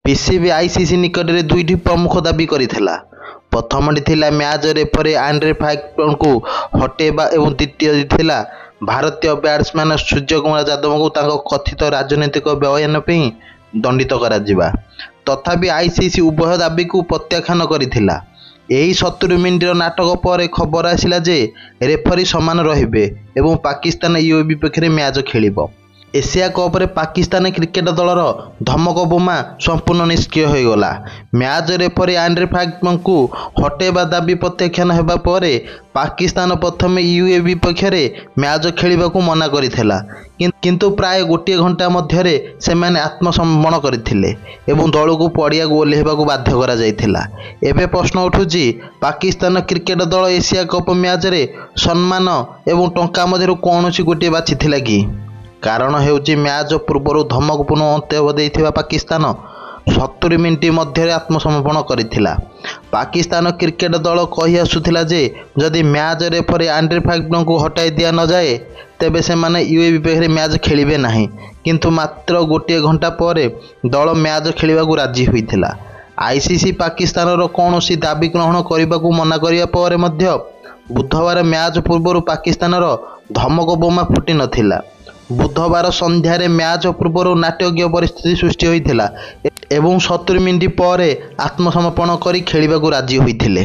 PCB ICC ନିକଟରେ ଦୁଇଟି ପ୍ରମୁଖ ଦାବି କରିଥିଲା। ପ୍ରଥମଟି ଥିଲା ମ୍ୟାଚ୍ ରେଫରୀ ଆଣ୍ଡ୍ରେ ଫ୍ରାଙ୍କଙ୍କୁ ହଟାଇବା ଏବଂ ଦ୍ୱିତୀୟଟି ଥିଲା ଭାରତୀୟ ବ୍ୟାଟ୍ସମ୍ୟାନ୍ ସୂର୍ଯ୍ୟକୁମାର ଯାଦବଙ୍କୁ ତାଙ୍କ କଥିତ ରାଜନୈତିକ ବୟାନ ପାଇଁ ଦଣ୍ଡିତ କରାଯିବା। ତଥାପି ଆଇସିସି ଉଭୟ ଦାବିକୁ ପ୍ରତ୍ୟାଖ୍ୟାନ କରିଥିଲା। ଏହି 70 ମିନିଟ୍ର ନାଟକ ପରେ ଖବର ଆସିଲା ଯେ ରେଫରୀ ସମାନ ରହିବେ ଏବଂ ପାକିସ୍ତାନ ୟୁଏ ବିପକ୍ଷରେ ମ୍ୟାଚ୍ ଖେଳିବ। ଏସିଆ କପ୍ରେ ପାକିସ୍ତାନ କ୍ରିକେଟ ଦଳର ଧମକ ବୋମା ସମ୍ପୂର୍ଣ୍ଣ ନିଷ୍କ୍ରିୟ ହୋଇଗଲା। ମ୍ୟାଚ୍ ରେଫରୀ ଆଣ୍ଡ୍ରେ ଫ୍ରାଙ୍କଙ୍କୁ ହଟାଇବା ଦାବି ପ୍ରତ୍ୟାଖ୍ୟାନ ହେବା ପରେ ପାକିସ୍ତାନ ପ୍ରଥମେ ୟୁଏ ବିପକ୍ଷରେ ମ୍ୟାଚ୍ ଖେଳିବାକୁ ମନା କରିଥିଲା, କିନ୍ତୁ ପ୍ରାୟ ଗୋଟିଏ ଘଣ୍ଟା ମଧ୍ୟରେ ସେମାନେ ଆତ୍ମସମର୍ପଣ କରିଥିଲେ ଏବଂ ଦଳକୁ ପଡ଼ିଆକୁ ଓହ୍ଲାଇବାକୁ ବାଧ୍ୟ କରାଯାଇଥିଲା। ଏବେ ପ୍ରଶ୍ନ ଉଠୁଛି, ପାକିସ୍ତାନ କ୍ରିକେଟ ଦଳ ଏସିଆ କପ୍ ମ୍ୟାଚ୍ରେ ସମ୍ମାନ ଏବଂ ଟଙ୍କା ମଧ୍ୟରୁ କୌଣସି ଗୋଟିଏ ବାଛିଥିଲା କି? କାରଣ ହେଉଛି ମ୍ୟାଚ୍ ପୂର୍ବରୁ ଧମକପୂର୍ଣ୍ଣ ମନ୍ତବ୍ୟ ଦେଇଥିବା ପାକିସ୍ତାନ 70 ମିନିଟ୍ ମଧ୍ୟରେ ଆତ୍ମସମର୍ପଣ କରିଥିଲା। ପାକିସ୍ତାନ କ୍ରିକେଟ ଦଳ କହି ଆସୁଥିଲା ଯେ ଯଦି ମ୍ୟାଚ୍ ରେଫରୀ ଆଣ୍ଡ୍ରେ ଫ୍ରାଙ୍କଙ୍କୁ ହଟାଇ ଦିଆନଯାଏ ତେବେ ସେମାନେ ୟୁଏ ବିପକ୍ଷରେ ମ୍ୟାଚ୍ ଖେଳିବେ ନାହିଁ, କିନ୍ତୁ ମାତ୍ର ଗୋଟିଏ ଘଣ୍ଟା ପରେ ଦଳ ମ୍ୟାଚ୍ ଖେଳିବାକୁ ରାଜି ହୋଇଥିଲା। ଆଇସିସି ପାକିସ୍ତାନର କୌଣସି ଦାବି ଗ୍ରହଣ କରିବାକୁ ମନା କରିବା ପରେ ମଧ୍ୟ ବୁଧବାର ମ୍ୟାଚ୍ ପୂର୍ବରୁ ପାକିସ୍ତାନର ଧମକ ବୋମା ଫୁଟିନଥିଲା। ବୁଧବାର ସନ୍ଧ୍ୟାରେ ମ୍ୟାଚ୍ ପୂର୍ବରୁ ନାଟକୀୟ ପରିସ୍ଥିତି ସୃଷ୍ଟି ହୋଇଥିଲା ଏବଂ 70 ମିନିଟ୍ ପରେ ଆତ୍ମସମର୍ପଣ କରି ଖେଳିବାକୁ ରାଜି ହୋଇଥିଲେ।